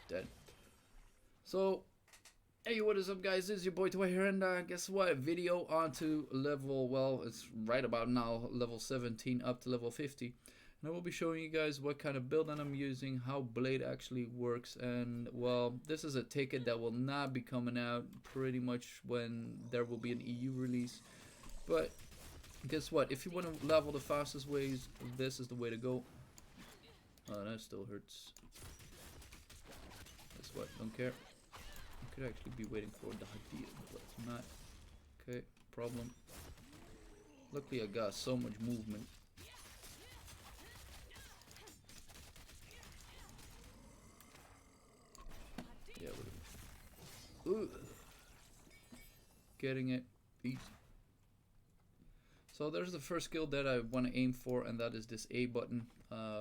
Dead. So, hey, what is up, guys? This is your boy Toy here, and guess what? Video onto level, well, it's right about now, level 17 up to level 50. And I will be showing you guys what kind of build that I'm using, how Blade actually works, and, well, this is a ticket that will not be coming out pretty much when there will be an EU release. But, guess what? If you want to level the fastest ways, this is the way to go. Oh, that still hurts. Guess what? Don't care. I could actually be waiting for the Hadir, but it's not. Okay, problem. Luckily I got so much movement. Yeah, ooh. Getting it. Easy. So there's the first skill that I want to aim for, and that is this A button.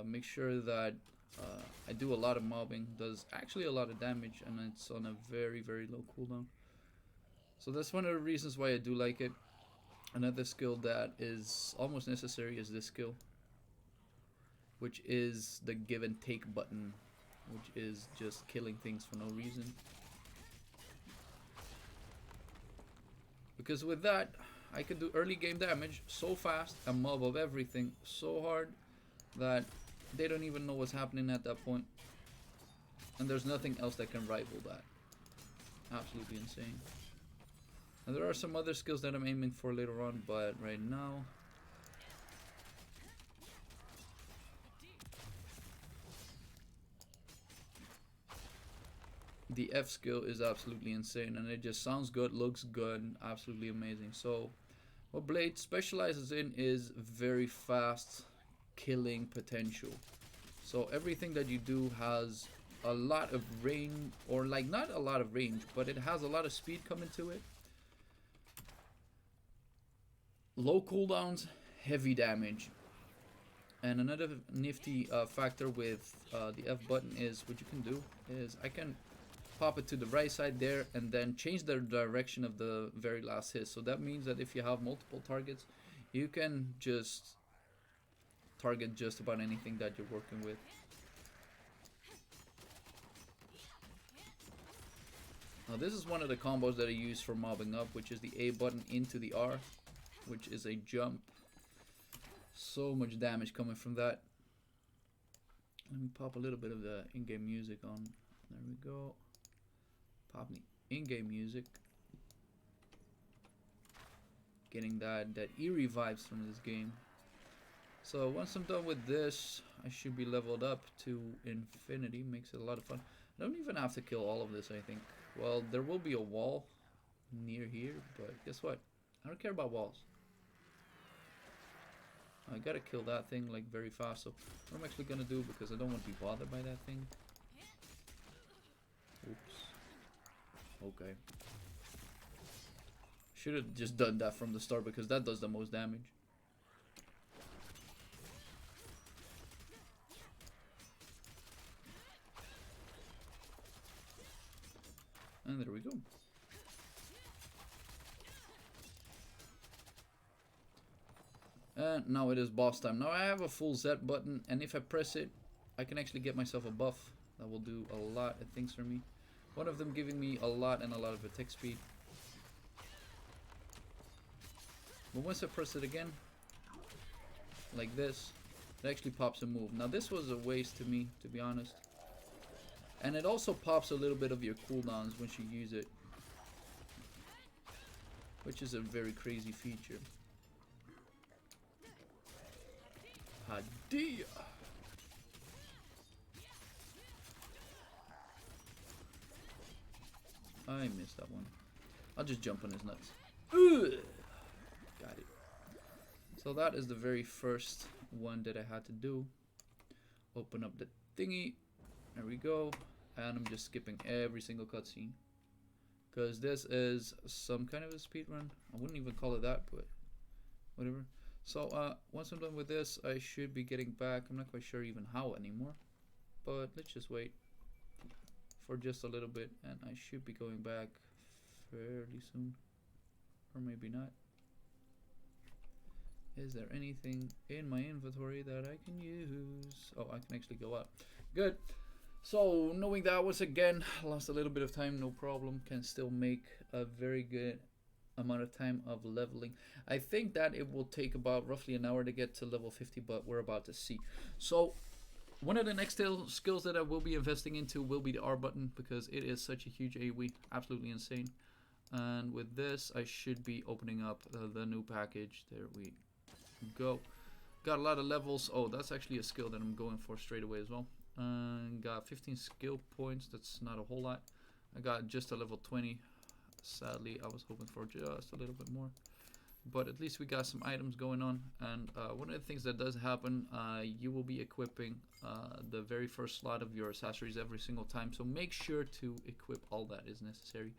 Make sure that I do a lot of mobbing, does actually a lot of damage, and it's on a very, very low cooldown. So that's one of the reasons why I do like it. Another skill that is almost necessary is this skill, which is the give and take button, which is just killing things for no reason. Because with that, I can do early game damage so fast and mob up everything so hard that they don't even know what's happening at that point. And there's nothing else that can rival that. Absolutely insane. And there are some other skills that I'm aiming for later on, but right now, the F skill is absolutely insane, and it just sounds good, looks good, absolutely amazing. So what Blade specializes in is very fast killing potential. So everything that you do has a lot of range, or like not a lot of range, but it has a lot of speed coming to it. Low cooldowns, heavy damage. And another nifty factor with the F button is what you can do is I can pop it to the right side there and then change the direction of the very last hit. So that means that if you have multiple targets, you can just target just about anything that you're working with. Now this is one of the combos that I use for mobbing up, which is the A button into the R, which is a jump. So much damage coming from that. Let me pop a little bit of the in-game music on. There we go. Pop the in-game music. Getting that eerie vibes from this game. So once I'm done with this, I should be leveled up to infinity. Makes it a lot of fun. I don't even have to kill all of this, I think. Well, there will be a wall near here, but guess what? I don't care about walls. I gotta kill that thing like very fast. So what I'm actually gonna do, because I don't want to be bothered by that thing. Oops. Okay. Should have just done that from the start, because that does the most damage. And there we go. And now it is boss time. Now I have a full Z button, and if I press it, I can actually get myself a buff. That will do a lot of things for me. One of them giving me a lot and a lot of attack speed. But once I press it again, like this, it actually pops a move. Now this was a waste to me, to be honest. And it also pops a little bit of your cooldowns once you use it, which is a very crazy feature. Hadia! I missed that one. I'll just jump on his nuts. Ugh. Got it. So that is the very first one that I had to do. Open up the thingy. There we go. And I'm just skipping every single cutscene, because this is some kind of a speed run. I wouldn't even call it that, but whatever. So once I'm done with this, I should be getting back. I'm not quite sure even how anymore, but let's just wait for just a little bit, and I should be going back fairly soon, or maybe not. Is there anything in my inventory that I can use? Oh, I can actually go up. Good. So knowing that, once again, lost a little bit of time, no problem. Can still make a very good amount of time of leveling. I think that it will take about roughly an hour to get to level 50, but we're about to see. So one of the next skills that I will be investing into will be the R button, because it is such a huge AoE, absolutely insane. And with this, I should be opening up the new package. There we go. Got a lot of levels. Oh, that's actually a skill that I'm going for straight away as well. Got 15 skill points. That's not a whole lot. I got just a level 20. Sadly, I was hoping for just a little bit more. But at least we got some items going on. And one of the things that does happen, you will be equipping the very first slot of your accessories every single time. So make sure to equip all that is necessary.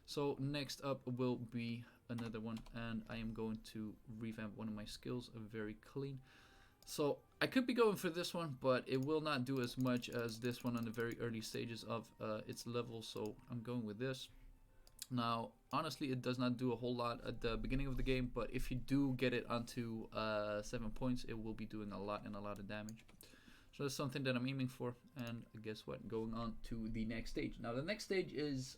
So next up will be another one, and I am going to revamp one of my skills very clean. So I could be going for this one, but it will not do as much as this one on the very early stages of its level, so I'm going with this. Now, honestly, it does not do a whole lot at the beginning of the game, but if you do get it onto 7 points, it will be doing a lot and a lot of damage. So that's something that I'm aiming for, and guess what? Going on to the next stage. Now, the next stage is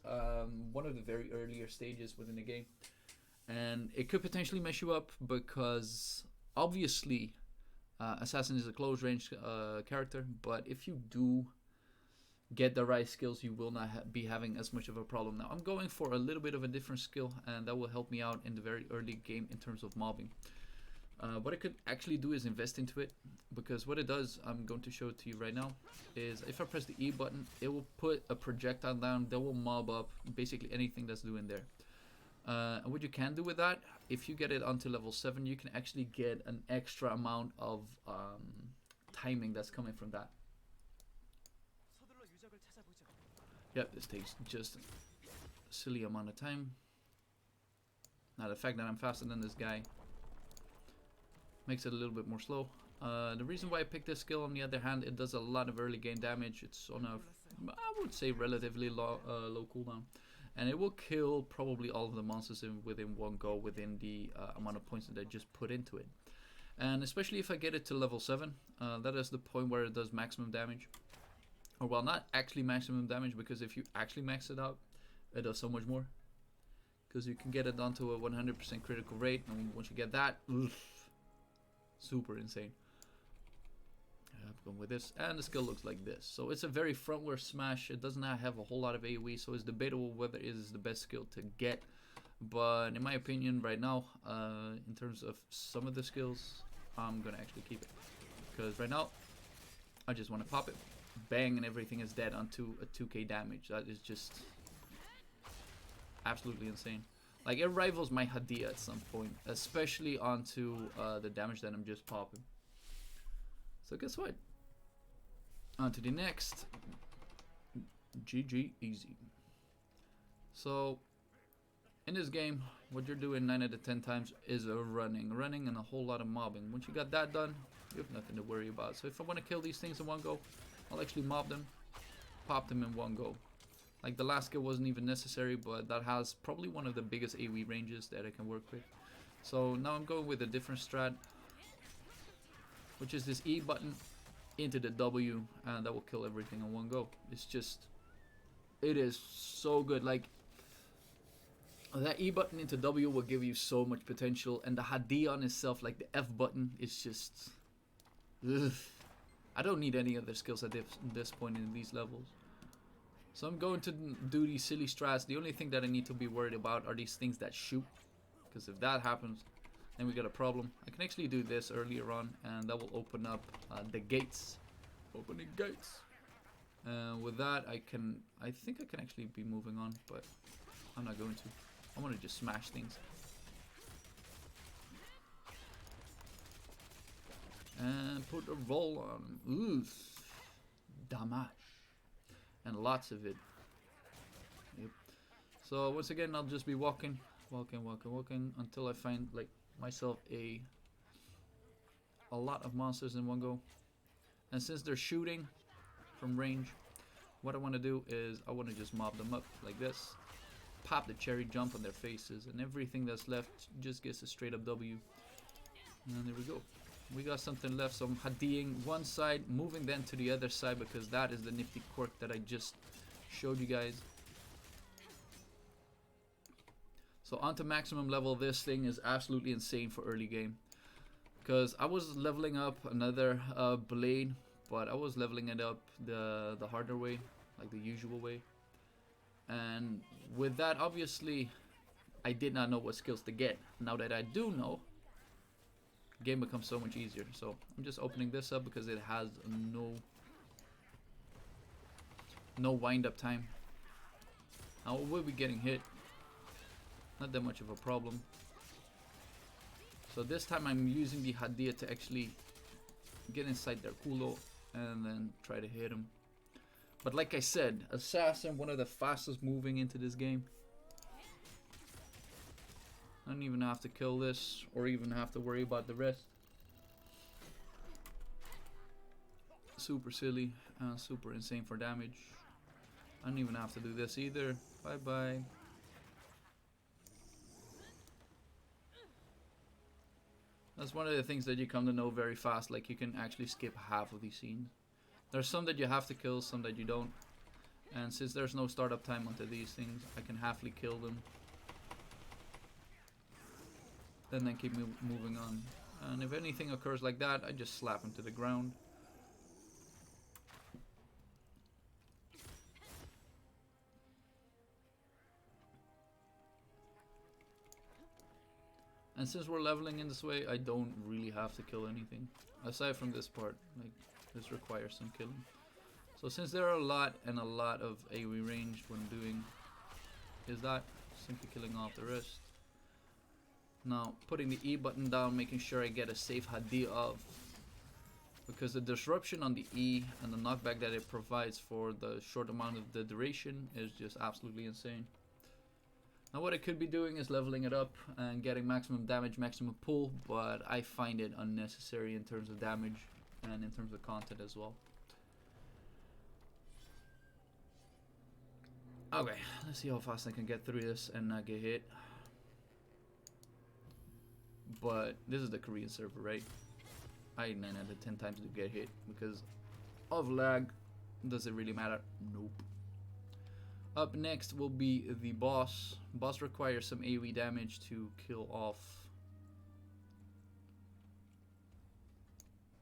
one of the very earlier stages within the game, and it could potentially mess you up because obviously Assassin is a close range character, but if you do get the right skills, you will not be having as much of a problem. Now, I'm going for a little bit of a different skill, and that will help me out in the very early game in terms of mobbing. What I could actually do is invest into it, because what it does, I'm going to show it to you right now, is if I press the E button, it will put a projectile down that will mob up basically anything that's doing there. And what you can do with that, if you get it onto level 7, you can actually get an extra amount of timing that's coming from that. Yep, this takes just a silly amount of time. Now the fact that I'm faster than this guy makes it a little bit more slow. The reason why I picked this skill, on the other hand, it does a lot of early game damage. It's on a, I would say, relatively low cooldown. And it will kill probably all of the monsters within one go, within the amount of points that I just put into it. And especially if I get it to level 7, that is the point where it does maximum damage. Or well, not actually maximum damage, because if you actually max it out, it does so much more. Because you can get it onto a 100% critical rate, and once you get that, oof, super insane. I'm going with this, and the skill looks like this. So it's a very frontward smash. It does not have a whole lot of AoE, so it's debatable whether it is the best skill to get. But in my opinion, right now, in terms of some of the skills, I'm gonna actually keep it, because right now I just want to pop it, bang, and everything is dead onto a 2k damage. That is just absolutely insane. Like, it rivals my Hadia at some point, especially onto the damage that I'm just popping. So guess what? On to the next. GG easy. So in this game, what you're doing 9 out of 10 times is running and a whole lot of mobbing. Once you got that done, you have nothing to worry about. So if I want to kill these things in one go, I'll actually mob them, pop them in one go. Like, the last skill wasn't even necessary, but that has probably one of the biggest AoE ranges that I can work with. So now I'm going with a different strat, which is this E button into the W, and that will kill everything in one go. It's just, it is so good. Like, that E button into W will give you so much potential, and the Hadia on itself, like the F button, is just, ugh. I don't need any other skills at this point in these levels. So I'm going to do these silly strats. The only thing that I need to be worried about are these things that shoot, because if that happens, then we got a problem. I can actually do this earlier on, and that will open up the gates. Opening gates. With that, I think I can actually be moving on, but I'm not going to. I want to just smash things. And put a roll on. Oof. Damage. And lots of it. Yep. So once again, I'll just be walking until I find, like, myself a lot of monsters in one go. And since they're shooting from range, what I want to do is I want to just mob them up like this, pop the cherry jump on their faces, and everything that's left just gets a straight up W. And there we go. We got something left, so I'm Hadiying one side, moving then to the other side because that is the nifty quirk that I just showed you guys. So onto maximum level, this thing is absolutely insane for early game. Because I was leveling up another blade, but I was leveling it up the harder way, like the usual way. And with that, obviously, I did not know what skills to get. Now that I do know, game becomes so much easier. So I'm just opening this up because it has no wind up time. Now we'll be getting hit. Not that much of a problem. So this time I'm using the Hadiya to actually get inside their culo and then try to hit him. But like I said, Assassin, one of the fastest moving into this game. I don't even have to kill this or even have to worry about the rest. Super silly and super insane for damage. I don't even have to do this either. Bye bye. That's one of the things that you come to know very fast, like you can actually skip half of these scenes. There's some that you have to kill, some that you don't. And since there's no startup time onto these things, I can halfly kill them. And then keep moving on. And if anything occurs like that, I just slap him to the ground. And since we're leveling in this way, I don't really have to kill anything. Aside from this part, like this requires some killing. So since there are a lot of AoE range, what I'm doing is that simply killing off the rest. Now putting the E button down, making sure I get a safe Hadiya off. Because the disruption on the E and the knockback that it provides for the short amount of the duration is just absolutely insane. Now what I could be doing is leveling it up and getting maximum damage, maximum pull, but I find it unnecessary in terms of damage and in terms of content as well. Okay, let's see how fast I can get through this and not get hit. But this is the Korean server, right? I 9 out of 10 times do get hit because of lag. Does it really matter? Nope. Up next will be the boss. Boss requires some AoE damage to kill off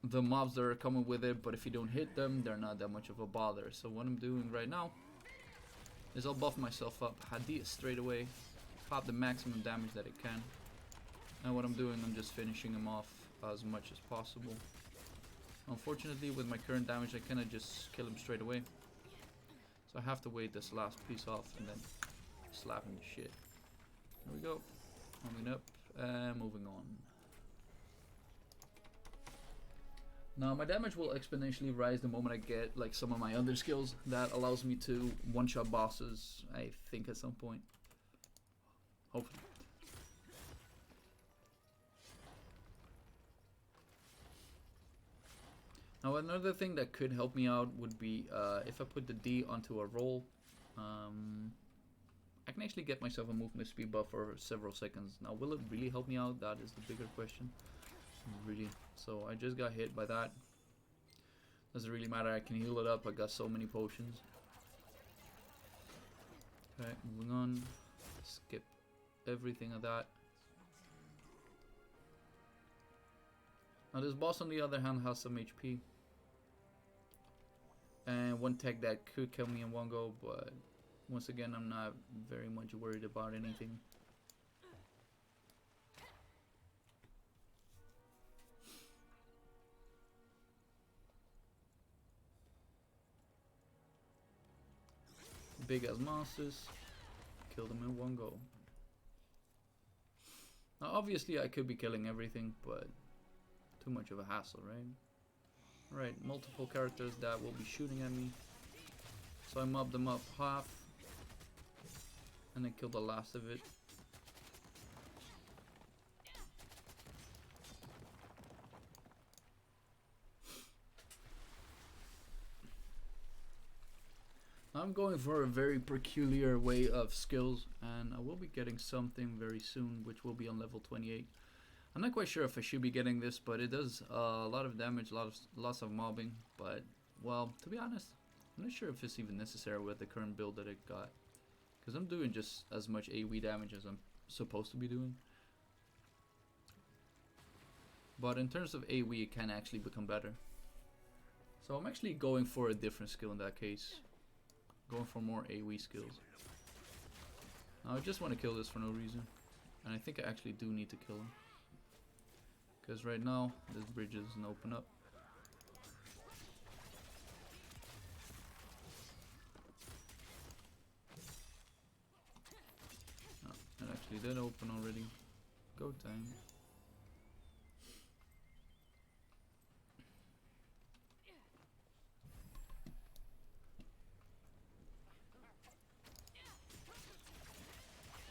the mobs that are coming with it, but if you don't hit them, they're not that much of a bother. So what I'm doing right now is I'll buff myself up, Hadiya straight away, pop the maximum damage that it can. And what I'm doing, I'm just finishing him off as much as possible. Unfortunately, with my current damage, I cannot just kill him straight away. So I have to wait this last piece off and then slap him to shit. There we go. Moving up and moving on. Now my damage will exponentially rise the moment I get like some of my other skills that allows me to one-shot bosses, I think at some point. Hopefully. Now another thing that could help me out would be if I put the D onto a roll, I can actually get myself a movement speed buff for several seconds. Now will it really help me out? That is the bigger question. Really. So I just got hit by that. Doesn't really matter, I can heal it up, I got so many potions. Okay, moving on. Skip everything of that. Now this boss on the other hand has some HP. And one tech that could kill me in one go, but once again I'm not very much worried about anything. Big ass monsters, kill them in one go. Now obviously I could be killing everything, but too much of a hassle, right? Alright, multiple characters that will be shooting at me. So I mob them up half and then kill the last of it. I'm going for a very peculiar way of skills, and I will be getting something very soon, which will be on level 28. I'm not quite sure if I should be getting this, but it does a lot of damage, lots of mobbing. But, well, to be honest, I'm not sure if it's even necessary with the current build that I got. Because I'm doing just as much AoE damage as I'm supposed to be doing. But in terms of AoE, it can actually become better. So I'm actually going for a different skill in that case. Going for more AoE skills. Now I just want to kill this for no reason. And I think I actually do need to kill him. Because right now, this bridge doesn't open up. Oh, it actually did open already. Go time.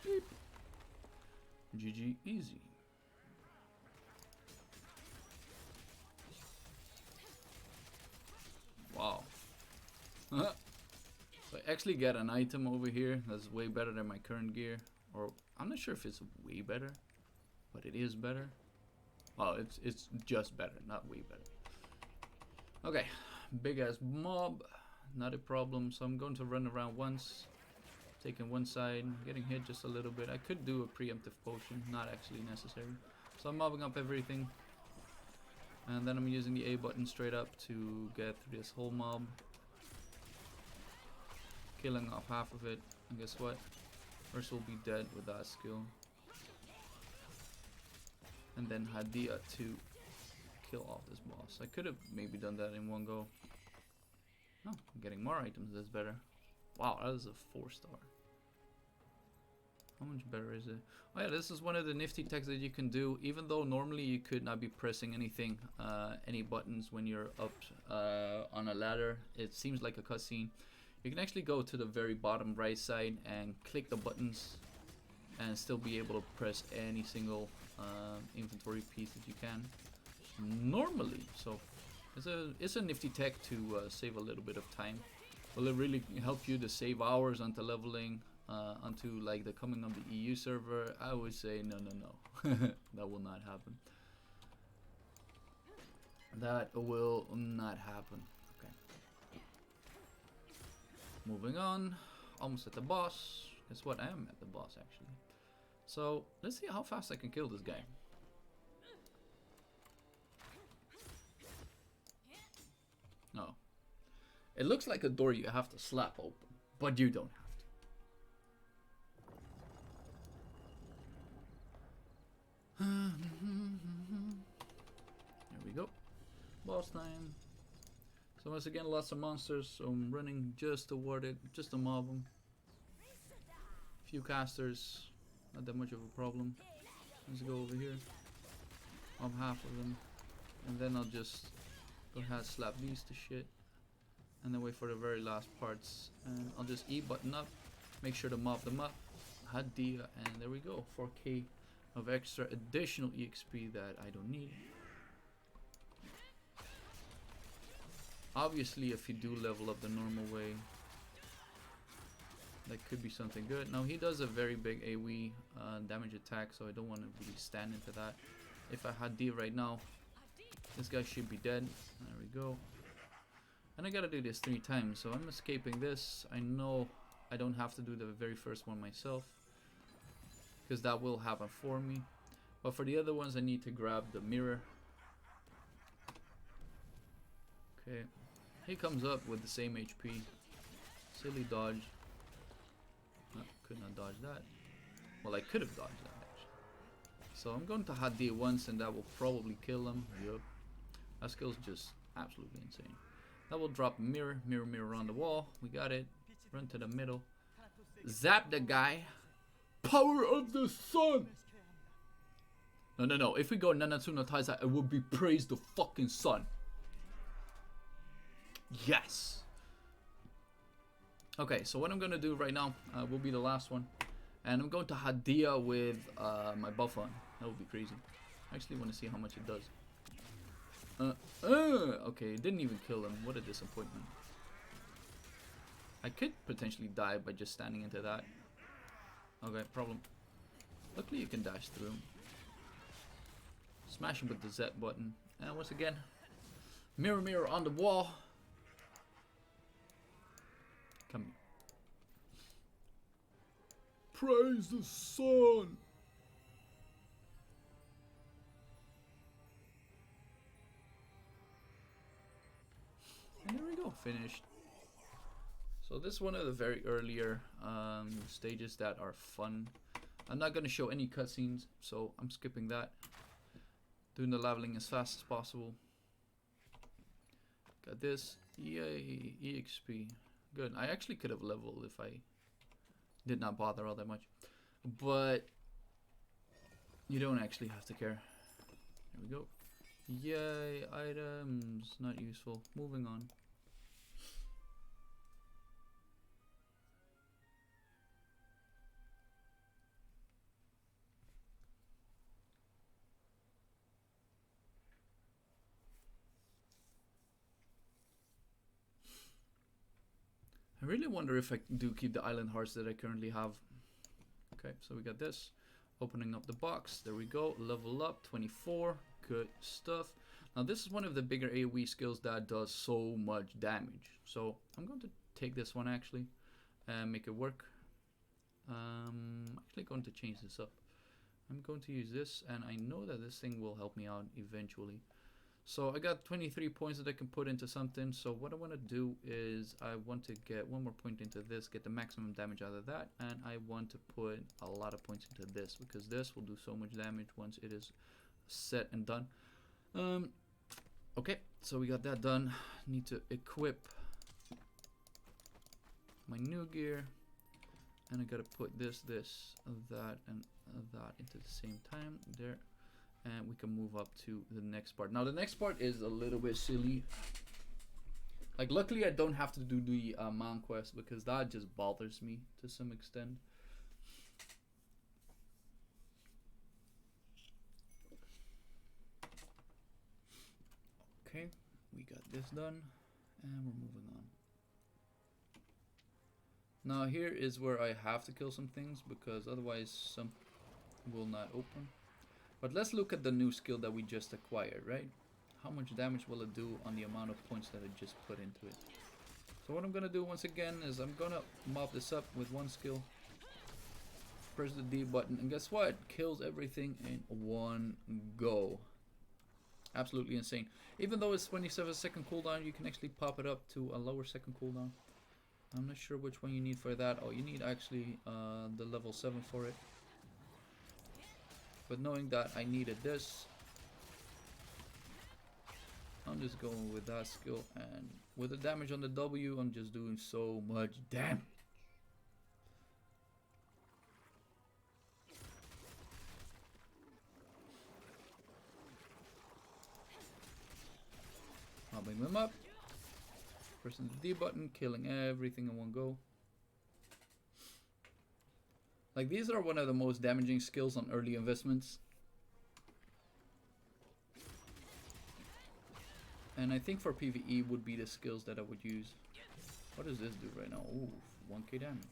Beep. GG easy. Wow. So I actually get an item over here that's way better than my current gear. Or I'm not sure if it's way better, but it is better. Oh, it's just better, not way better. Okay, big ass mob, not a problem. So I'm going to run around once, taking one side, getting hit just a little bit. I could do a preemptive potion, not actually necessary. So I'm mobbing up everything. And then I'm using the A button straight up to get through this whole mob. Killing off half of it. And guess what? First will be dead with that skill. And then Hadia to kill off this boss. I could have maybe done that in one go. Oh, I'm getting more items, that's better. Wow, that is a 4-star. How much better is it? Oh yeah, this is one of the nifty techs that you can do. Even though normally you could not be pressing anything, any buttons when you're up on a ladder. It seems like a cutscene. You can actually go to the very bottom right side and click the buttons and still be able to press any single inventory piece that you can normally. So it's a nifty tech to save a little bit of time. Will it really help you to save hours until leveling? Onto like the coming of the EU server? I would say no. That will not happen. That will not happen. Okay. Moving on. Almost at the boss. Guess what? I am at the boss actually. So let's see how fast I can kill this guy. No. It looks like a door you have to slap open, but you don't have. There we go. Boss time. So once again, lots of monsters. So I'm running just toward it, just to mob them. Few casters, not that much of a problem. Let's go over here. Mob half of them, and then I'll just go ahead slap these to shit, and then wait for the very last parts. And I'll just E button up, make sure to mob them up. Hadia, and there we go. 4K. Of extra additional EXP that I don't need. Obviously, if you do level up the normal way, that could be something good. Now he does a very big AoE damage attack, so I don't want to really stand into that. If I had D right now, this guy should be dead. There we go. And I gotta do this 3 times, so I'm escaping this. I know I don't have to do the very first one myself, because that will happen for me. But for the other ones, I need to grab the mirror. Okay, he comes up with the same HP. Silly dodge. No, could not dodge that. Well, I could have dodged that actually. So I'm going to Hadia once, and that will probably kill him. Yup. That skill's just absolutely insane. That will drop mirror, mirror on the wall. We got it. Run to the middle. Zap the guy. Power of the sun! No. If we go Nanatsu no Taizai, it will be praise the fucking sun. Yes! Okay, so what I'm gonna do right now will be the last one. And I'm going to Hadia with my buff on. That would be crazy. I actually want to see how much it does. Okay, it didn't even kill him. What a disappointment. I could potentially die by just standing into that. Okay, problem. Luckily you can dash through. Smash him with the Z button. And once again, mirror, mirror on the wall. Come. Praise the sun. And there we go, finished. So this is one of the very earlier stages that are fun. I'm not going to show any cutscenes, so I'm skipping that. Doing the leveling as fast as possible. Got this. Yay, EXP. Good. I actually could have leveled if I did not bother all that much. But you don't actually have to care. There we go. Yay, items. Not useful. Moving on. I really wonder if I do keep the island hearts that I currently have. Okay, so we got this. Opening up the box. There we go. Level up. 24. Good stuff. Now this is one of the bigger AoE skills that does so much damage. So I'm going to take this one actually and make it work. Actually going to change this up. I'm going to use this, and I know that this thing will help me out eventually. So I got 23 points that I can put into something. So what I want to do is I want to get one more point into this, get the maximum damage out of that, and I want to put a lot of points into this because this will do so much damage once it is set and done. Okay, so we got that done. Need to equip my new gear, and I gotta put this, that, and that into the same time there. And we can move up to the next part. Now the next part is a little bit silly. Like luckily I don't have to do the Mount quest because that just bothers me to some extent. Okay, we got this done and we're moving on. Now here is where I have to kill some things because otherwise some will not open. But let's look at the new skill that we just acquired, right? How much damage will it do on the amount of points that I just put into it? So what I'm gonna do once again is I'm gonna mop this up with one skill. Press the D button, and guess what? Kills everything in one go. Absolutely insane. Even though it's 27-second cooldown, you can actually pop it up to a lower second cooldown. I'm not sure which one you need for that. Oh, you need actually the level 7 for it. But knowing that I needed this, I'm just going with that skill, and with the damage on the W, I'm just doing so much damage. Mobbing them up, pressing the D button, killing everything in one go. Like these are one of the most damaging skills on early investments. And I think for PvE would be the skills that I would use. What does this do right now? Ooh, 1k damage.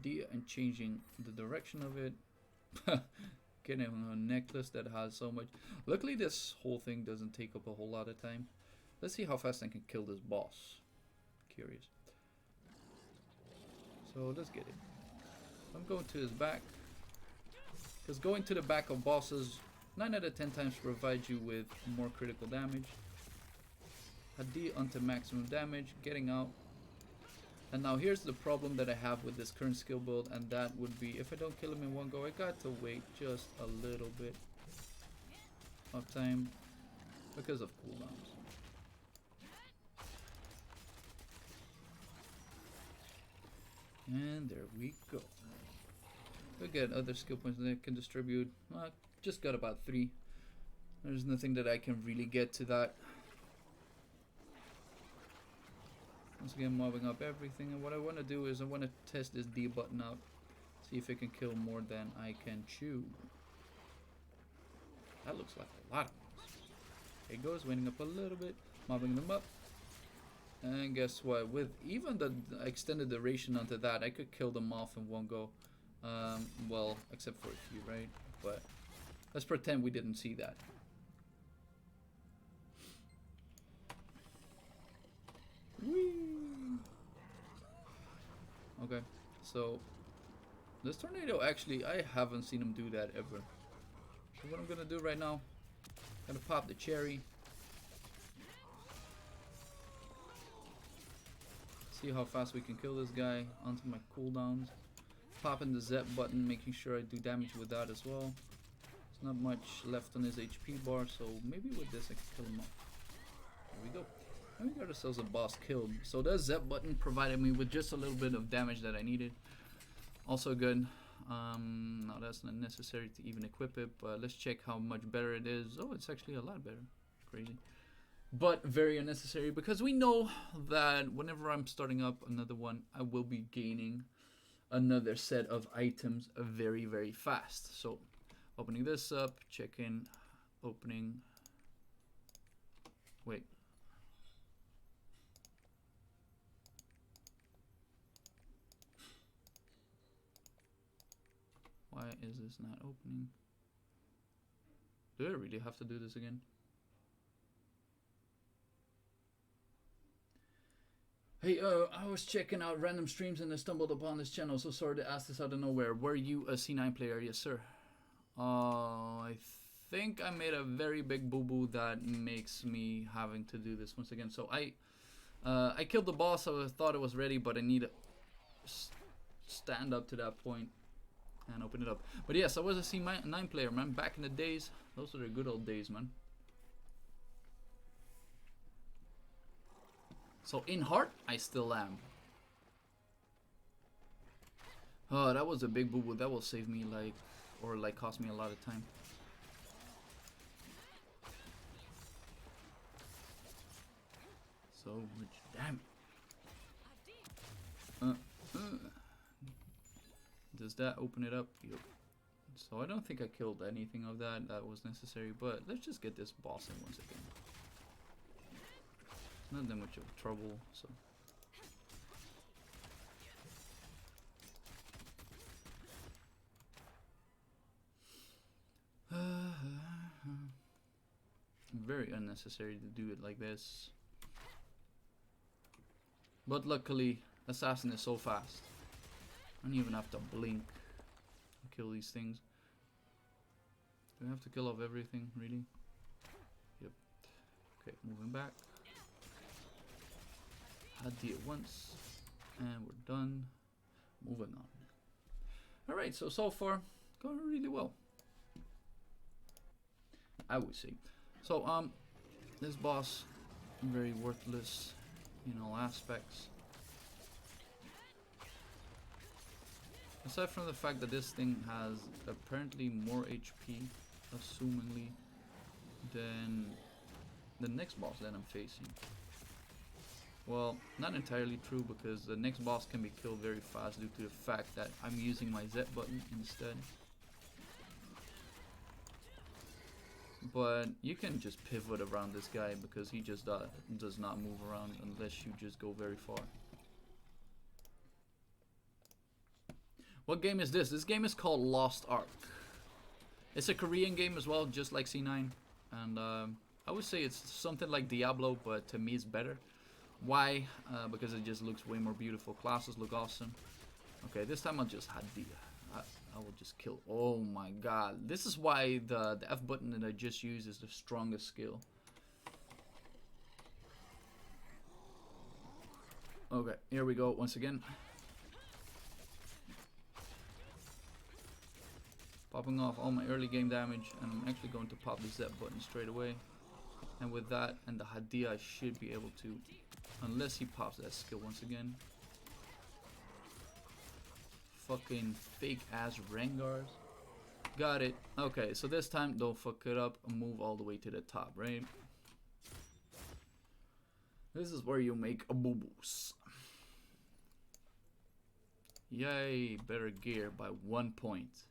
D and changing the direction of it. Getting a necklace that has so much. Luckily this whole thing doesn't take up a whole lot of time. Let's see how fast I can kill this boss. Curious. So let's get it. I'm going to his back. Because going to the back of bosses 9 out of 10 times provides you with more critical damage. A D onto maximum damage, getting out. And now here's the problem that I have with this current skill build, and that would be if I don't kill him in one go, I got to wait just a little bit of time because of cooldowns. And there we go. We get other skill points that I can distribute. Just got about 3. There's nothing that I can really get to that. Once again, mobbing up everything. And what I want to do is I want to test this D button out. See if it can kill more than I can chew. That looks like a lot of ones. There it goes, winding up a little bit. Mobbing them up. And guess what? With even the extended duration onto that, I could kill them off in one go. Well, except for a few, right? but let's pretend we didn't see that. Whee! Okay, so this tornado, actually, I haven't seen him do that ever. So what I'm gonna do right now, gonna pop the cherry. See how fast we can kill this guy onto my cooldowns. Popping the Z button, making sure I do damage with that as well. There's not much left on his HP bar, so maybe with this I can kill him off. There we go. And we got ourselves a boss killed. So that Z button provided me with just a little bit of damage that I needed. Also good. No, that's not necessary to even equip it, but let's check how much better it is. Oh, it's actually a lot better. Crazy. But very unnecessary, because we know that whenever I'm starting up another one, I will be gaining another set of items very, very fast. So opening this up, checking, opening. Wait. Why is this not opening? Do I really have to do this again? Hey, I was checking out random streams and I stumbled upon this channel, so sorry to ask this out of nowhere. Were you a C9 player? Yes, sir. I think I made a very big boo-boo that makes me having to do this once again. So I killed the boss, so I thought it was ready, but I need to stand up to that point and open it up. But yes, I was a C9 player, man. Back in the days, those were the good old days, man. So in heart, I still am. Oh, that was a big boo-boo. That will save me like cost me a lot of time. So much damage. Does that open it up? Yep. So I don't think I killed anything of that was necessary, but let's just get this boss in once again. Not that much of trouble, so. Very unnecessary to do it like this. But luckily, Assassin is so fast. I don't even have to blink to kill these things. Do I have to kill off everything, really? Yep. Okay, moving back. Hadia once, and we're done. Moving on. Alright, so far, going really well, I would say. So, this boss, very worthless in all aspects. Aside from the fact that this thing has apparently more HP, assumingly, than the next boss that I'm facing. Well, not entirely true, because the next boss can be killed very fast due to the fact that I'm using my Z button instead. But you can just pivot around this guy, because he just does not move around unless you just go very far. What game is this? This game is called Lost Ark. It's a Korean game as well, just like C9. And I would say it's something like Diablo, but to me it's better. Why? Because it just looks way more beautiful. Classes look awesome. Okay, this time I'll just Hadia. I will just kill. Oh my god. This is why the F button that I just used is the strongest skill. Okay, here we go once again. Popping off all my early game damage, and I'm actually going to pop the Z button straight away. And with that and the Hadia, I should be able to, unless he pops that skill once again. Fucking fake ass Rengars. Got it. Okay, so this time don't fuck it up and move all the way to the top, right? This is where you make a boo-boos. Yay, better gear by 1 point.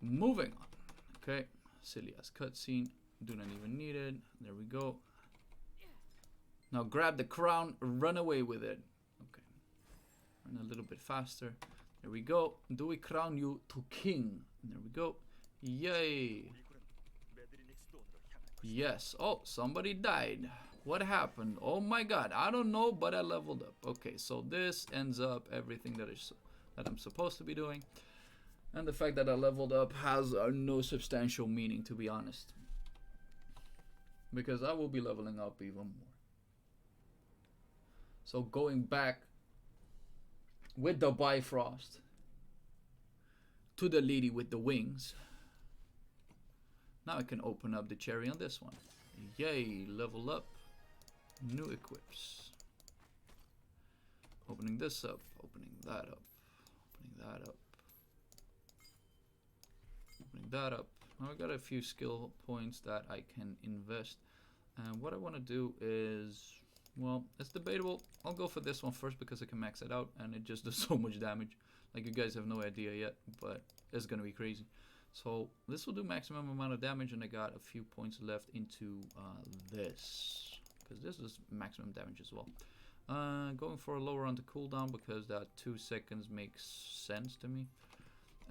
Moving on. Okay, silly ass cutscene. Do not even need it. There we go. Now grab the crown, run away with it. Okay. Run a little bit faster. There we go. Do we crown you to king? There we go. Yay. Yes. Oh, somebody died. What happened? Oh my god. I don't know, but I leveled up. Okay, so this ends up everything that I'm supposed to be doing. And the fact that I leveled up has no substantial meaning, to be honest. Because I will be leveling up even more. So going back with the Bifrost to the lady with the wings. Now I can open up the cherry on this one. Yay, level up. New equips. Opening this up, opening that up, opening that up, opening that up. Now I got a few skill points that I can invest. And what I want to do is, well, it's debatable. I'll go for this one first because I can max it out and it just does so much damage. Like, you guys have no idea yet, but it's gonna be crazy. So this will do maximum amount of damage, and I got a few points left into this, because this is maximum damage as well. Going for a lower on the cooldown because that 2 seconds makes sense to me.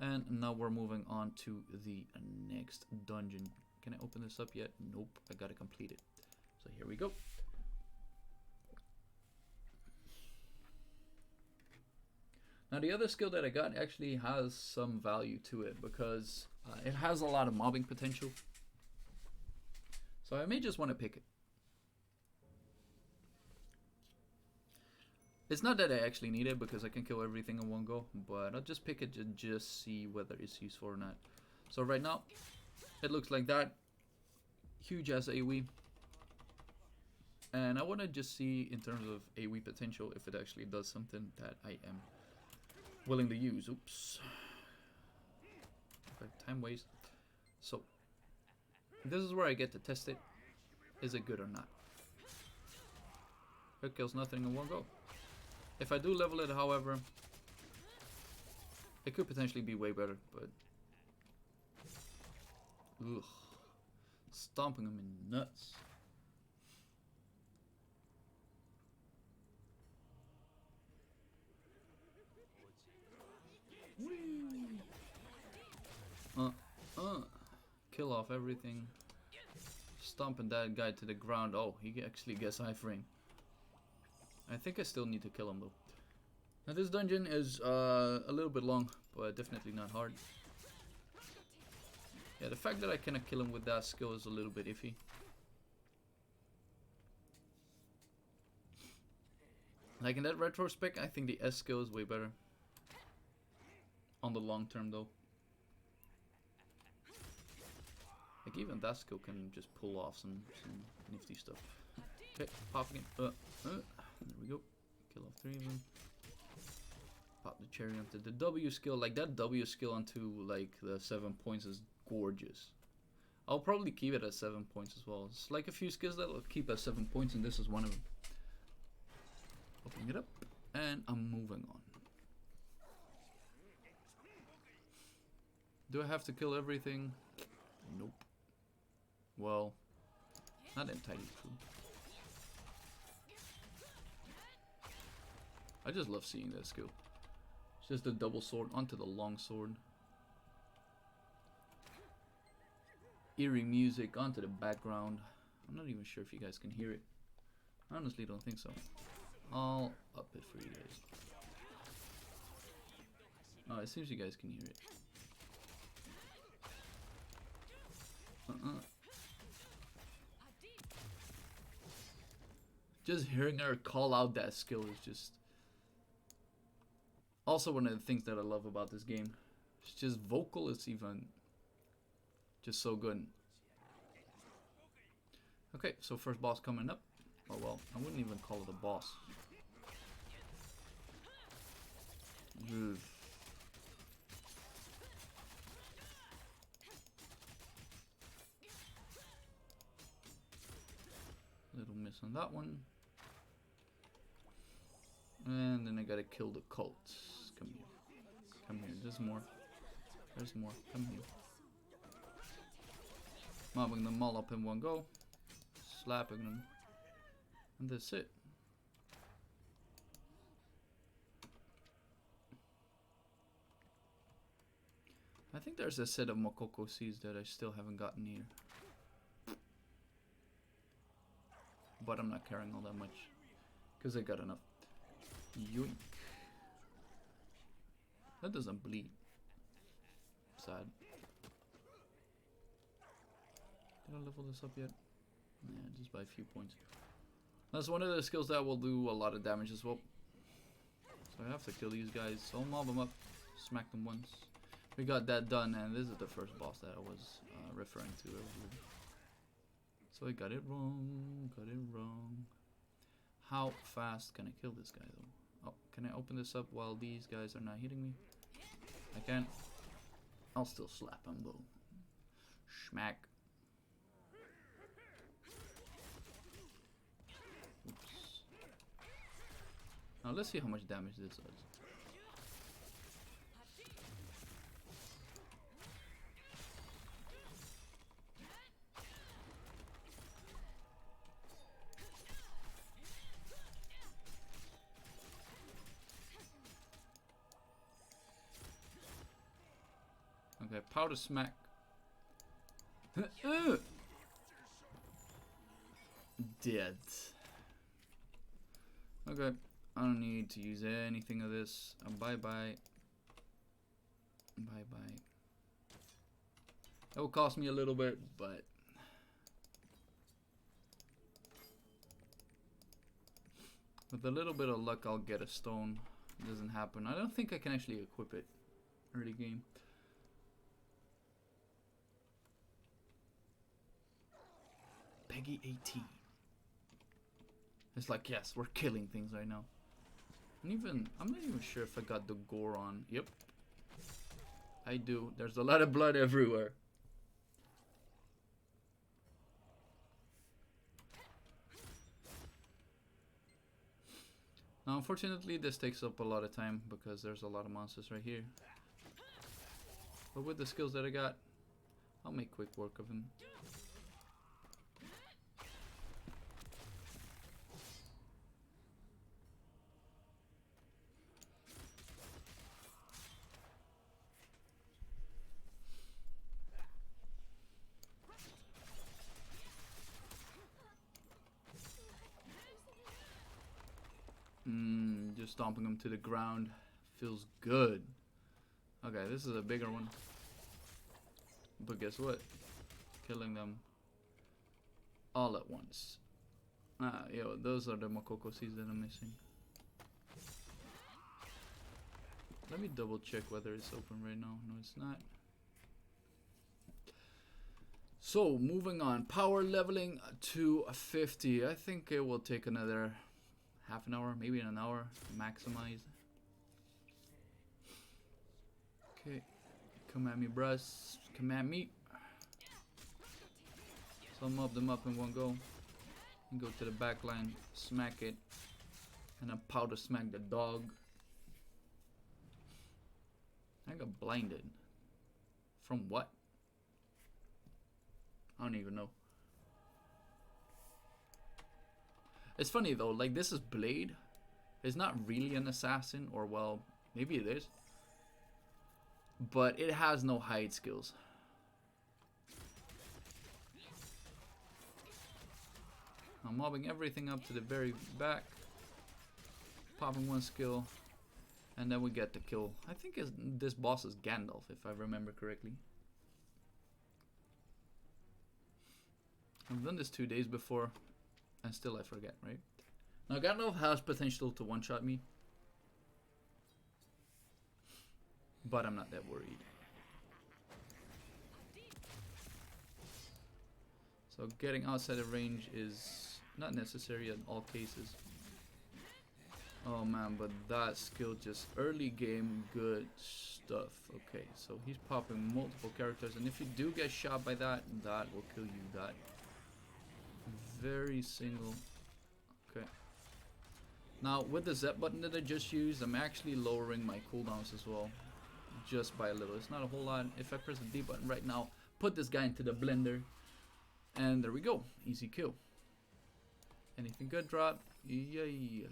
And now we're moving on to the next dungeon. Can I open this up yet? Nope, I gotta complete it. So here we go. Now the other skill that I got actually has some value to it because it has a lot of mobbing potential. So I may just want to pick it. It's not that I actually need it because I can kill everything in one go, but I'll just pick it to just see whether it's useful or not. So right now, it looks like that. Huge as AoE. And I want to just see in terms of AoE potential if it actually does something that I am willing to use. Oops. Okay, time waste. So this is where I get to test it. Is it good or not? It kills nothing in one go. If I do level it, however, it could potentially be way better, but ugh, stomping them in nuts. Kill off everything. Stomping that guy to the ground. Oh, he actually gets iframe. I think I still need to kill him though. Now this dungeon is a little bit long, but definitely not hard. Yeah, the fact that I cannot kill him with that skill is a little bit iffy. Like in that retrospect, I think the S skill is way better. On the long term though. Like even that skill can just pull off some nifty stuff. Okay, pop again. There we go. Kill off 3 of them. Pop the cherry onto the W skill. Like that W skill onto like the 7 points is gorgeous. I'll probably keep it at 7 points as well. It's like a few skills that will keep at 7 points, and this is one of them. Opening it up, and I'm moving on. Do I have to kill everything? Nope. Well, not entirely true. I just love seeing that skill. It's just the double sword onto the long sword. Eerie music onto the background. I'm not even sure if you guys can hear it. I honestly don't think so. I'll up it for you guys. Oh, it seems you guys can hear it. Just hearing her call out that skill is just also one of the things that I love about this game. It's just vocal, it's even just so good. Okay, so first boss coming up. Oh well, I wouldn't even call it a boss. Ugh. Little miss on that one. And then I gotta kill the cults. Come here. Come here. There's more. There's more. Come here. Mobbing them all up in one go. Slapping them. And that's it. I think there's a set of Mokoko seeds that I still haven't gotten here. But I'm not carrying all that much. Because I got enough. Yoink. That doesn't bleed. Sad. Did I level this up yet? Yeah, just by a few points. That's one of the skills that will do a lot of damage as well. So I have to kill these guys. So I'll mob them up. Smack them once. We got that done, and this is the first boss that I was referring to earlier. So I got it wrong. Got it wrong. How fast can I kill this guy though? Oh, can I open this up while these guys are not hitting me? I can. I'll still slap him though. Schmack. Oops. Now let's see how much damage this does. Okay, powder smack. Dead. Okay, I don't need to use anything of this. Bye bye. Bye bye. That will cost me a little bit, but with a little bit of luck, I'll get a stone. It doesn't happen. I don't think I can actually equip it early game. Peggy 18. It's like, yes, we're killing things right now. And even, I'm not even sure if I got the gore on. Yep. I do. There's a lot of blood everywhere. Now, unfortunately, this takes up a lot of time because there's a lot of monsters right here. But with the skills that I got, I'll make quick work of him. Just stomping them to the ground feels good. Okay, this is a bigger one. But guess what? Killing them all at once. Ah, yo, those are the Mokoko seeds that I'm missing. Let me double check whether it's open right now. No, it's not. So, moving on. Power leveling to 50. I think it will take another half an hour, maybe an hour to maximize. Okay. Come at me, bruh. Come at me. So I'll mob them up in one go. And go to the back line, smack it. And then powder smack the dog. I got blinded. From what? I don't even know. It's funny though, like this is Blade. It's not really an assassin, or well, maybe it is. But it has no hide skills. I'm mobbing everything up to the very back. Popping one skill. And then we get the kill. I think this boss is Gandalf, if I remember correctly. I've done this 2 days before. And still I forget, right? Now Gandalf has potential to one-shot me. But I'm not that worried. So getting outside of range is not necessary in all cases. Oh man, but that skill just early game good stuff. Okay, so he's popping multiple characters, and if you do get shot by that, that will kill you. That very single. Okay. Now with the Z button that I just used, I'm actually lowering my cooldowns as well. Just by a little. It's not a whole lot. If I press the D button right now, put this guy into the blender. And there we go. Easy kill. Anything good drop? Yay.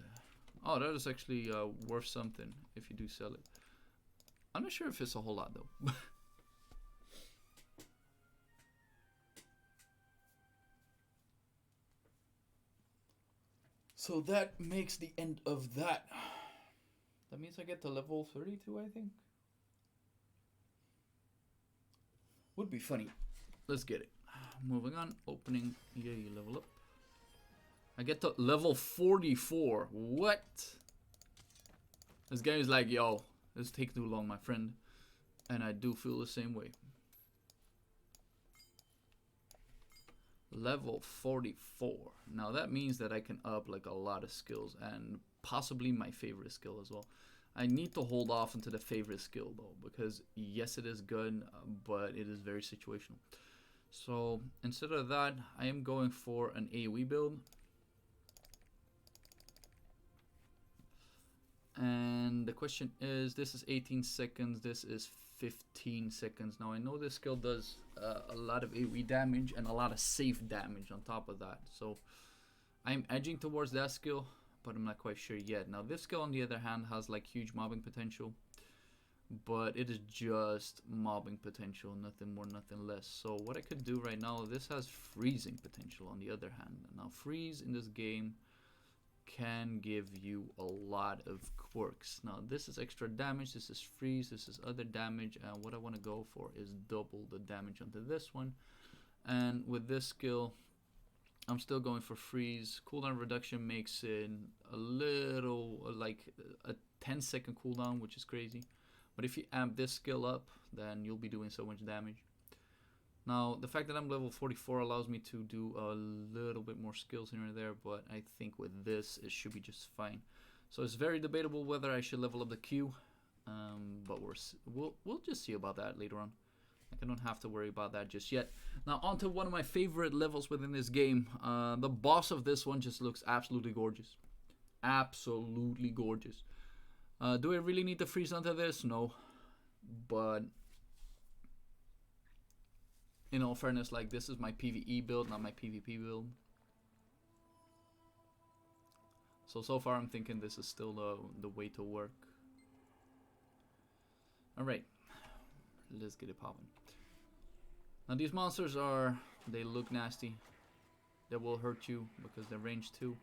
Oh, that is actually worth something if you do sell it. I'm not sure if it's a whole lot though. So that makes the end of that. That means I get to level 32, I think. Would be funny. Let's get it. Moving on. Opening. Yeah, you level up. I get to level 44. What? This game is like, yo, this takes too long, my friend. And I do feel the same way. Level 44. Now that means that I can up like a lot of skills and possibly my favorite skill as well. I need to hold off into the favorite skill though, because yes, it is good, but it is very situational. So instead of that, I am going for an AoE build. And the question is, this is 18 seconds, this is 15 seconds. Now I know this skill does a lot of AoE damage and a lot of safe damage on top of that. So I'm edging towards that skill, but I'm not quite sure yet. Now this skill on the other hand has like huge mobbing potential, but it is just mobbing potential, nothing more, nothing less. So what I could do right now, this has freezing potential on the other hand. Now freeze in this game can give you a lot of quirks. Now this is extra damage, this is freeze, this is other damage, and what I want to go for is double the damage onto this one. And with this skill, I'm still going for freeze. Cooldown reduction makes it a little like a 10-second cooldown, which is crazy. But if you amp this skill up, then you'll be doing so much damage. Now, the fact that I'm level 44 allows me to do a little bit more skills here and there, but I think with this, it should be just fine. So it's very debatable whether I should level up the Q, but we'll just see about that later on. Like, I don't have to worry about that just yet. Now, on to one of my favorite levels within this game. The boss of this one just looks absolutely gorgeous. Absolutely gorgeous. Do I really need to freeze onto this? No. But in all fairness, like, this is my PvE build, not my PvP build. So far I'm thinking this is still the way to work. Alright, let's get it popping. Now these monsters they look nasty. They will hurt you because they're range 2.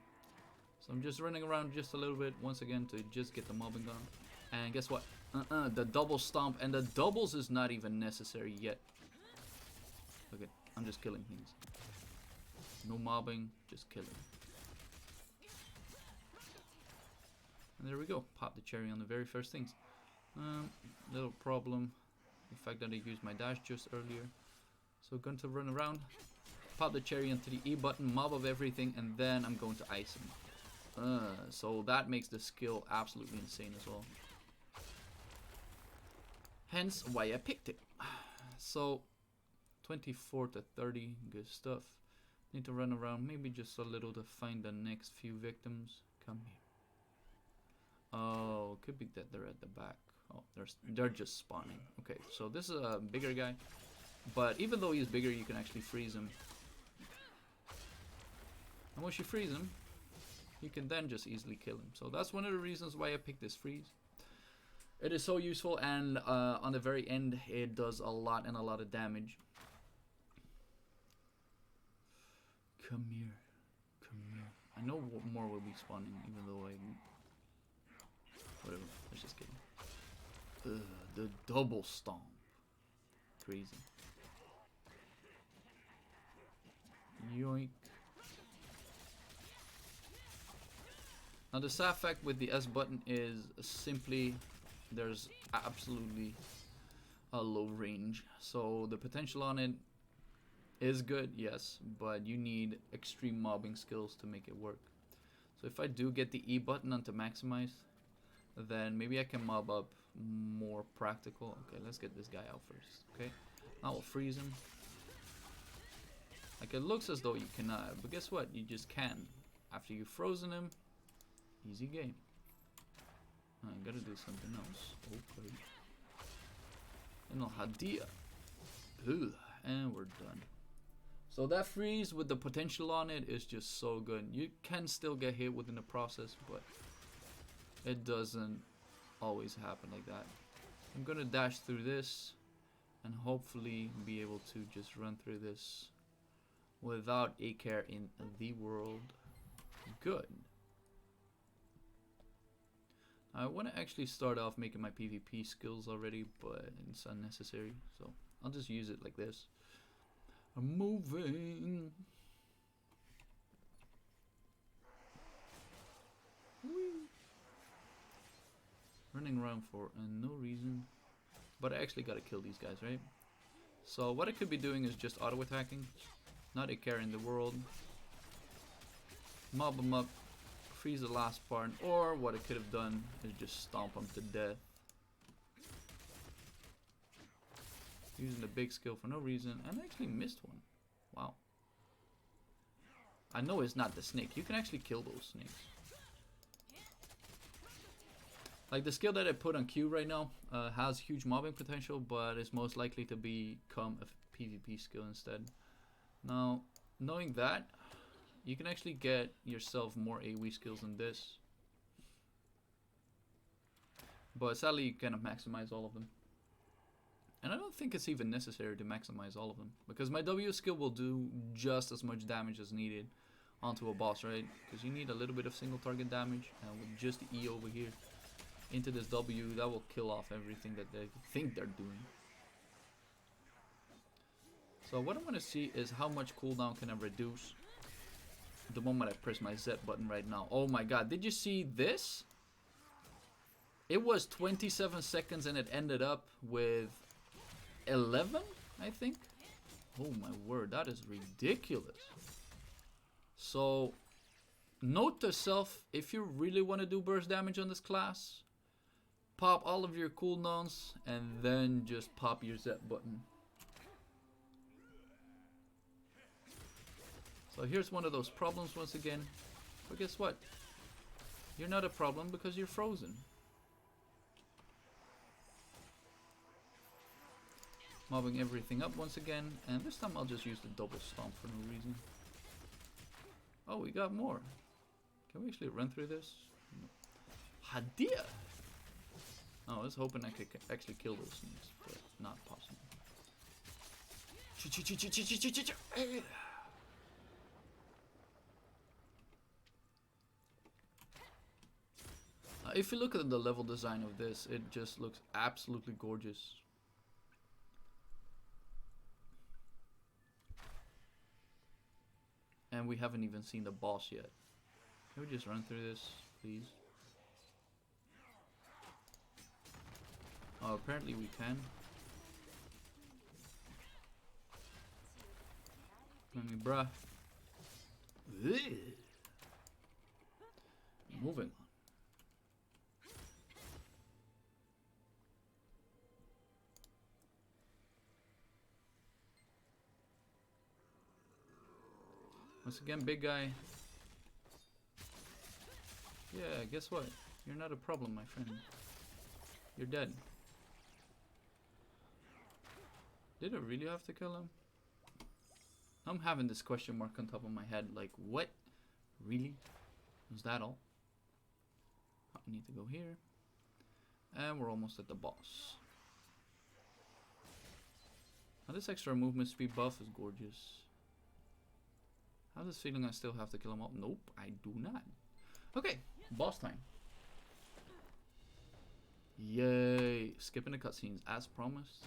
So I'm just running around just a little bit once again to just get the mobbing done. And guess what? The double stomp, and the doubles is not even necessary yet. Okay, I'm just killing things. No mobbing, just killing. And there we go. Pop the cherry on the very first things. Little problem. The fact that I used my dash just earlier. So going to run around. Pop the cherry onto the E button. Mob of everything. And then I'm going to ice him. So that makes the skill absolutely insane as well. Hence why I picked it. So 24 to 30, good stuff. Need to run around maybe just a little to find the next few victims. Come here. Oh, could be that they're at the back. Oh, they're just spawning. Okay, so this is a bigger guy, but even though he's bigger, you can actually freeze him. And once you freeze him, you can then just easily kill him. So that's one of the reasons why I picked this freeze. It is so useful, and on the very end, it does a lot and a lot of damage. Come here. Come here. I know more will be spawning, even though I... Whatever. Let's just kidding. The double stomp. Crazy. Yoink. Now the side effect with the S button is simply there's absolutely a low range. So the potential on it is good, yes, but you need extreme mobbing skills to make it work. So if I do get the E button onto maximize, then maybe I can mob up more practical. Okay, let's get this guy out first. Okay, now we'll freeze him. Like, it looks as though you cannot, but guess what? You just can. After you've frozen him, easy game. I gotta do something else. Okay. And Hadia. Ugh, and we're done. So that freeze with the potential on it is just so good. You can still get hit within the process, but it doesn't always happen like that. I'm gonna dash through this and hopefully be able to just run through this without a care in the world. Good. I want to actually start off making my PvP skills already, but it's unnecessary, so I'll just use it like this. I'm moving. Whee. Running around for no reason. But I actually gotta kill these guys, right? So what I could be doing is just auto-attacking. Not a care in the world. Mob them up. Freeze the last part. Or what I could have done is just stomp them to death. Using the big skill for no reason. And I actually missed one. Wow. I know it's not the snake. You can actually kill those snakes. Like the skill that I put on Q right now has huge mobbing potential, but it's most likely to become a PvP skill instead. Now, knowing that, you can actually get yourself more AoE skills than this. But sadly, you cannot maximize all of them. And I don't think it's even necessary to maximize all of them, because my W skill will do just as much damage as needed onto a boss, right? Because you need a little bit of single target damage, and with just the E over here into this W, that will kill off everything that they think they're doing. So what I want to see is how much cooldown can I reduce the moment I press my Z button right now. Oh my god, did you see this? It was 27 seconds and it ended up with 11, I think. Oh my word, that is ridiculous. So note to self, if you really want to do burst damage on this class, pop all of your cooldowns and then just pop your Z button. So here's one of those problems once again. But guess what? You're not a problem because you're frozen. Mobbing everything up once again. And this time I'll just use the double stomp for no reason. Oh, we got more. Can we actually run through this? No. Hadia! Oh, I was hoping I could actually kill those snakes, but not possible. If you look at the level design of this, it just looks absolutely gorgeous. And we haven't even seen the boss yet. Can we just run through this, please? Oh, apparently we can. Let me, bruh. Moving on. Once again, big guy. Yeah, guess what? You're not a problem, my friend. You're dead. Did I really have to kill him? I'm having this question mark on top of my head, like, what? Really? Was that all? I need to go here. And we're almost at the boss. Now this extra movement speed buff is gorgeous. I have this feeling I still have to kill him up. Nope, I do not. Okay, boss time. Yay! Skipping the cutscenes as promised.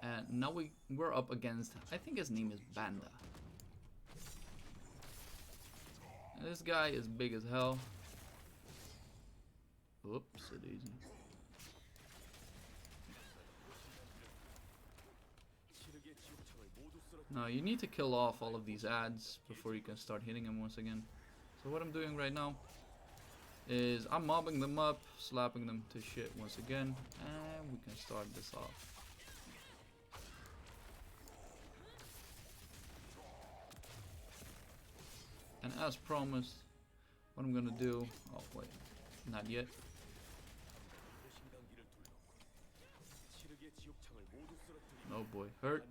And now we're up against, I think his name is Banda. And this guy is big as hell. Oops, a daisy. Now you need to kill off all of these ads before you can start hitting them once again. So what I'm doing right now is I'm mobbing them up, slapping them to shit once again, and we can start this off. And as promised, what I'm gonna do, oh wait, not yet. Oh boy, hurt.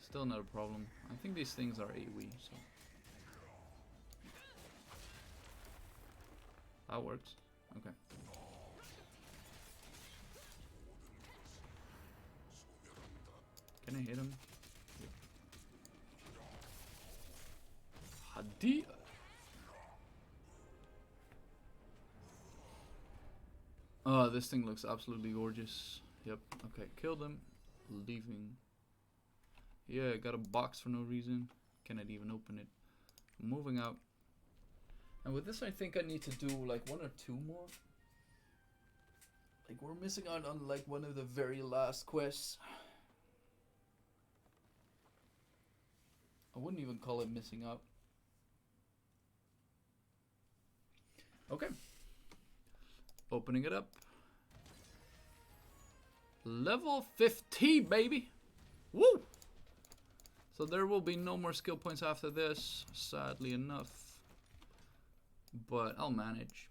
Still not a problem. I think these things are AoE, so that works. Okay. Can I hit him? Hadia. Oh, this thing looks absolutely gorgeous. Yep. Okay, killed him. Leaving. Yeah, got a box for no reason. Cannot even open it. Moving out. And with this, I think I need to do like 1 or 2 more. Like, we're missing out on like one of the very last quests. I wouldn't even call it missing out. Okay. Opening it up. Level 50, baby! Woo! So there will be no more skill points after this, sadly enough. But I'll manage.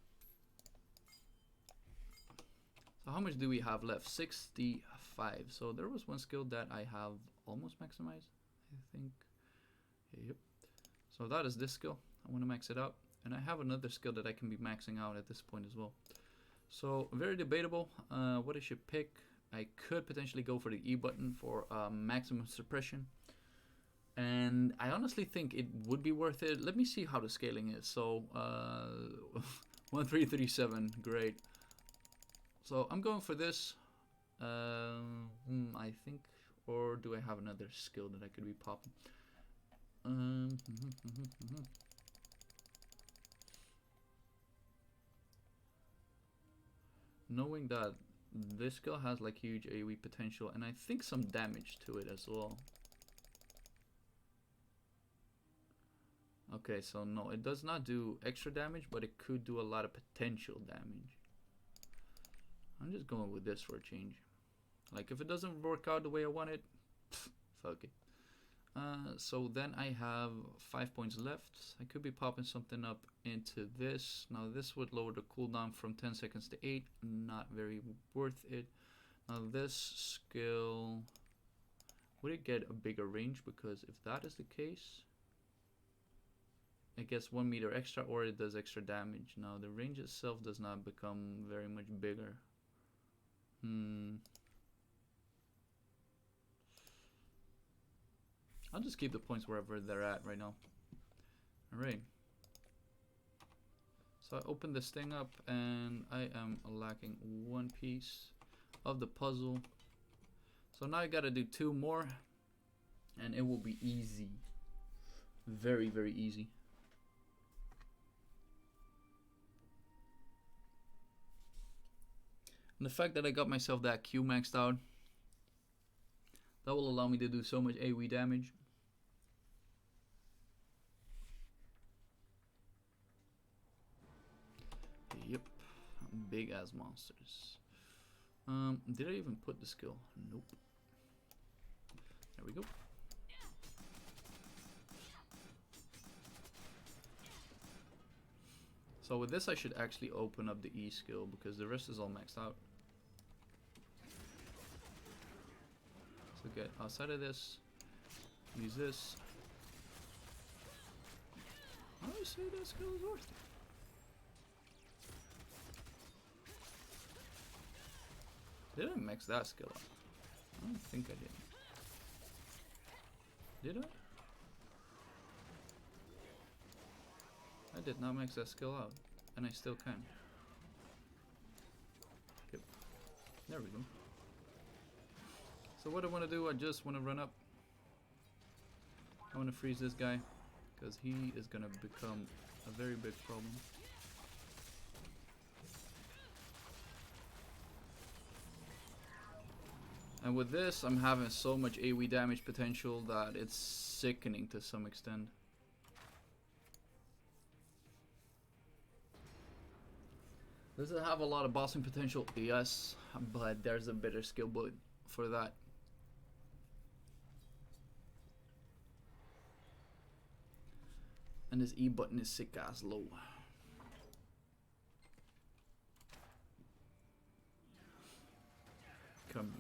So how much do we have left? 65. So there was one skill that I have almost maximized, I think. Yep. So that is this skill. I want to max it out. And I have another skill that I can be maxing out at this point as well. So very debatable what I should pick. I could potentially go for the E button for maximum suppression. And I honestly think it would be worth it. Let me see how the scaling is. So 1337, great. So I'm going for this. I think, or do I have another skill that I could be popping? Knowing that this skill has like huge AoE potential, and I think some damage to it as well. Okay, so no, it does not do extra damage, but it could do a lot of potential damage. I'm just going with this for a change. Like, if it doesn't work out the way I want it, fuck it. So then I have 5 points left. I could be popping something up into this. Now this would lower the cooldown from 10 seconds to 8. Not very worth it. Now this skill, would it get a bigger range? Because if that is the case, it gets 1 meter extra, or it does extra damage. Now the range itself does not become very much bigger. I'll just keep the points wherever they're at right now. Alright. So I open this thing up and I am lacking 1 piece of the puzzle. So now I gotta do 2 more and it will be easy. Very, very easy. And the fact that I got myself that Q maxed out, that will allow me to do so much AoE damage. Yep, big ass monsters. Did I even put the skill? Nope. There we go. So with this I should actually open up the E skill because the rest is all maxed out. So get outside of this, use this. I say that skill is worth it. Did I max that skill up? I don't think I did. Did I? I did not max that skill out, and I still can. Yep. There we go. So what I want to do, I just want to run up. I want to freeze this guy, because he is going to become a very big problem. And with this, I'm having so much AoE damage potential that it's sickening to some extent. Does it have a lot of bossing potential? Yes, but there's a better skill build for that. And this E button is sick ass low. Come.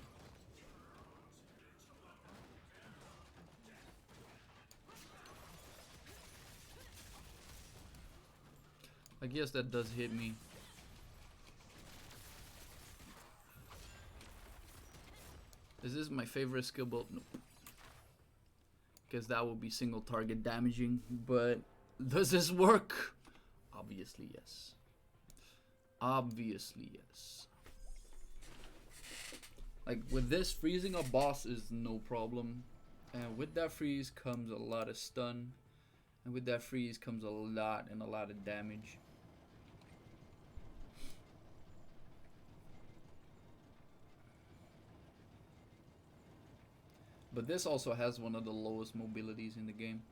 I guess that does hit me. Is this my favorite skill build? Nope. Because that will be single target damaging. But does this work? Obviously yes. Obviously yes. Like with this, freezing a boss is no problem. And with that freeze comes a lot of stun. And with that freeze comes a lot of damage. But this also has one of the lowest mobilities in the game.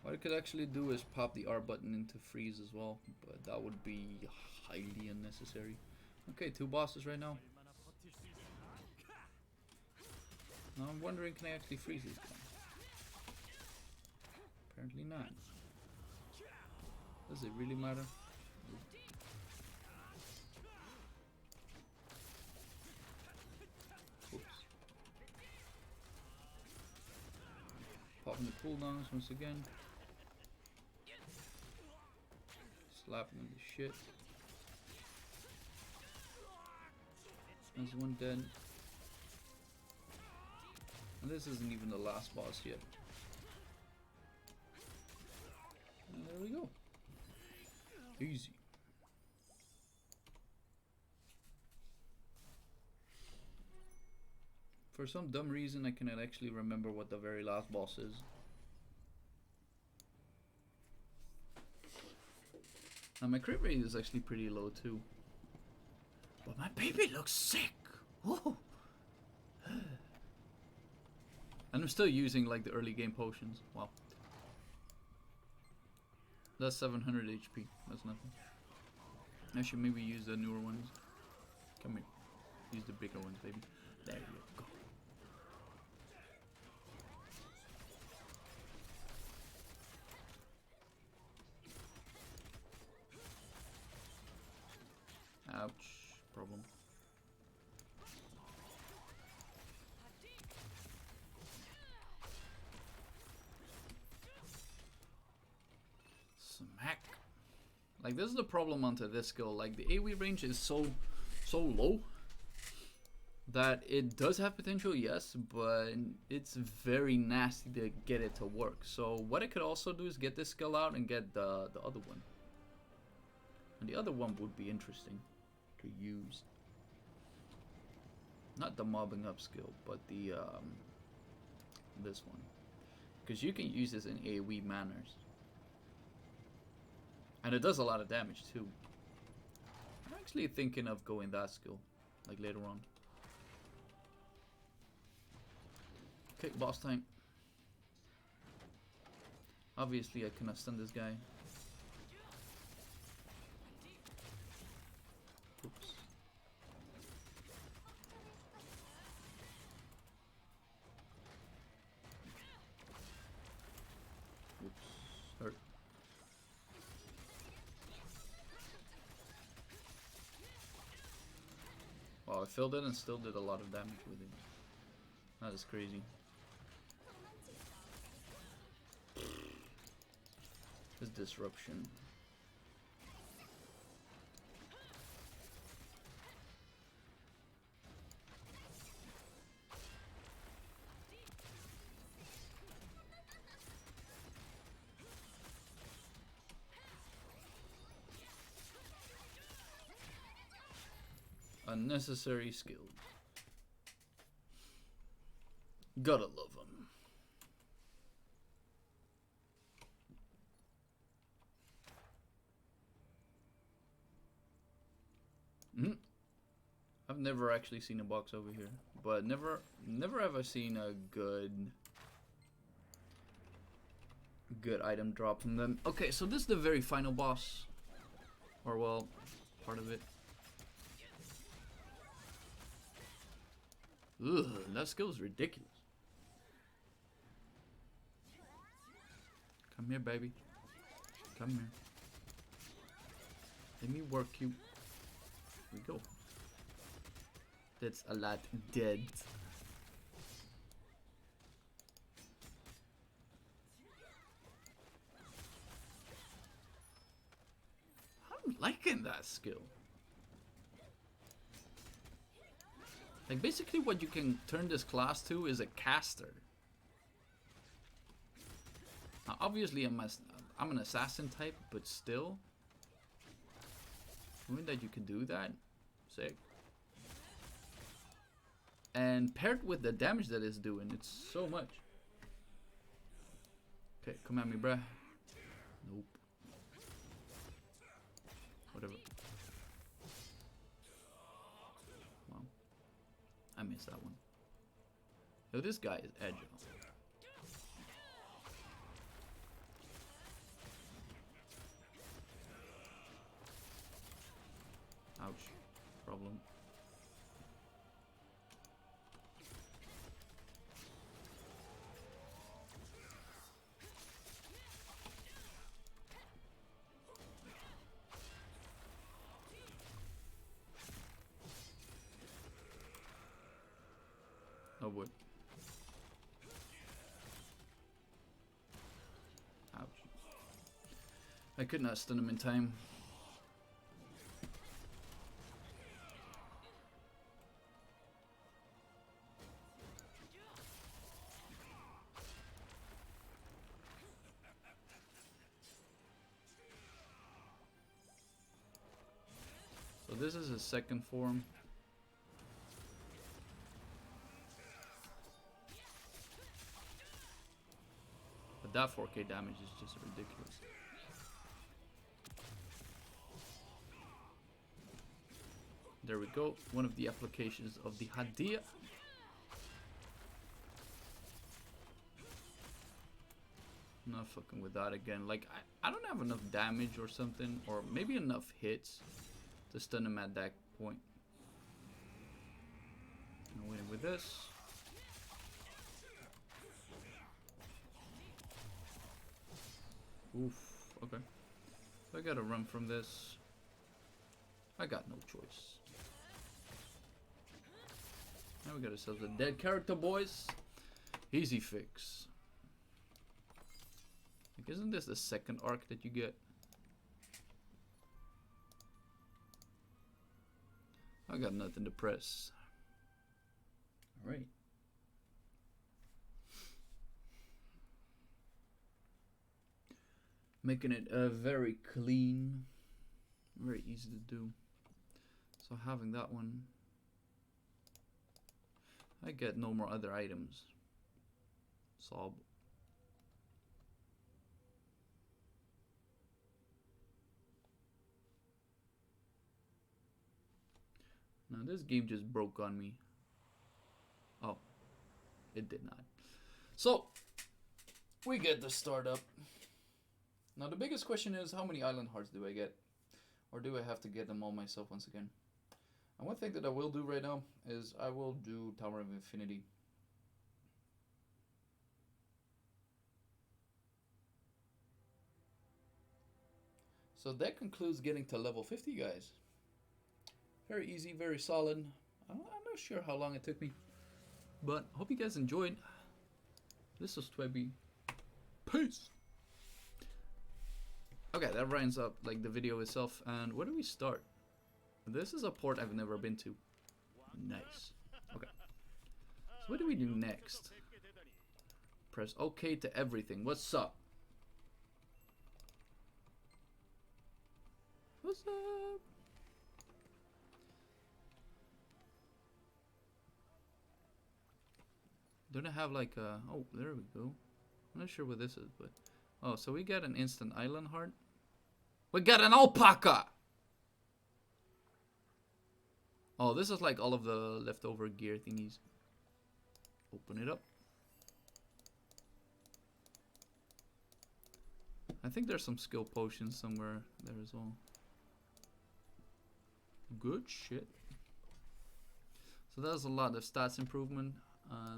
What I could actually do is pop the R button into freeze as well, but that would be highly unnecessary. Okay, 2 bosses right now. Now I'm wondering, can I actually freeze these guys? Apparently not. Does it really matter? Oops. Popping the cooldowns once again. Slapping the shit. There's one dead. And this isn't even the last boss yet. And there we go. Easy. For some dumb reason, I cannot actually remember what the very last boss is. Now my crit rate is actually pretty low too. But my baby looks sick! Oh. And I'm still using like the early game potions. Wow. That's 700 HP. That's nothing. I should maybe use the newer ones. Come here. Use the bigger ones, baby. There you go. Ouch. Problem. Smack. Like, this is the problem onto this skill. Like, the AoE range is so low that it does have potential, yes, but it's very nasty to get it to work. So what I could also do is get this skill out and get the other one. And the other one would be interesting to use. Not the mobbing up skill, but the this one. Because you can use this in AoE manners. And it does a lot of damage too. I'm actually thinking of going that skill, like later on. Okay, boss time. Obviously I cannot stun this guy. Oops. Oops. Hurt. Wow, I filled it and still did a lot of damage with it. That is crazy. This disruption. Unnecessary skills. Gotta love them. I've never actually seen a box over here, but never have I seen a good item drop from them. Okay, so this is the very final boss, or well, part of it. Ugh, that skill is ridiculous. Come here, baby. Come here. Let me work you. Here we go. That's a lot dead. I'm liking that skill. Like, basically what you can turn this class to is a caster. Now, obviously I'm an assassin type, but still. Knowing that you can do that, sick. And paired with the damage that it's doing, it's so much. Okay, come at me, bruh. Nope. Whatever. Wow. I missed that one. Yo, this guy is agile. Ouch. Problem. Oh boy. Ouch. I could not stun him in time. So this is his second form. But that 4k damage is just ridiculous. There we go. One of the applications of the Hadia. Not fucking with that again. Like, I don't have enough damage or something. Or maybe enough hits to stun him at that point. I'm winning with this. Oof. Okay. So I gotta run from this. I got no choice. Now we got ourselves a dead character, boys. Easy fix. Like, isn't this the second arc that you get? I got nothing to press. Alright. Making it very clean. Very easy to do. So having that one, I get no more other items. Sob. Now this game just broke on me. Oh, it did not. So, we get the startup. Now the biggest question is, how many island hearts do I get? Or do I have to get them all myself once again? And one thing that I will do right now is I will do Tower of Infinity. So that concludes getting to level 50, guys. Very easy, very solid. I'm not sure how long it took me, but hope you guys enjoyed. This was Twebby. Peace. Okay, that rounds up like the video itself. And where do we start? This is a port I've never been to. Nice. Okay. So what do we do next? Press OK to everything. What's up? What's up? Don't I have like a... Oh, there we go. I'm not sure what this is, but... Oh, so we got an instant island heart. We got an alpaca! Oh, this is like all of the leftover gear thingies. Open it up. I think there's some skill potions somewhere there as well. Good shit. So that's a lot of stats improvement.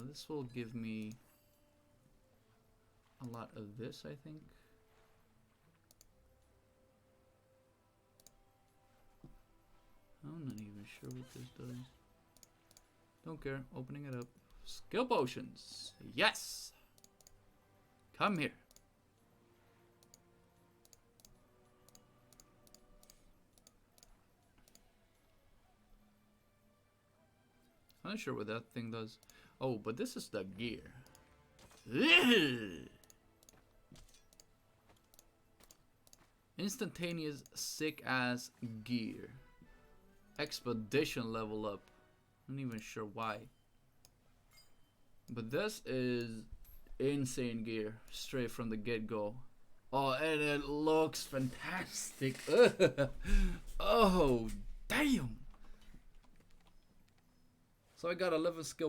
This will give me a lot of this, I think. I'm not even sure what this does. Don't care. Opening it up. Skill potions. Yes! Come here. I'm not sure what that thing does. Oh, but this is the gear. Instantaneous sick ass gear. Expedition level up. I'm not even sure why. But this is insane gear straight from the get-go. Oh, and it looks fantastic. Oh, damn. So I got 11 skill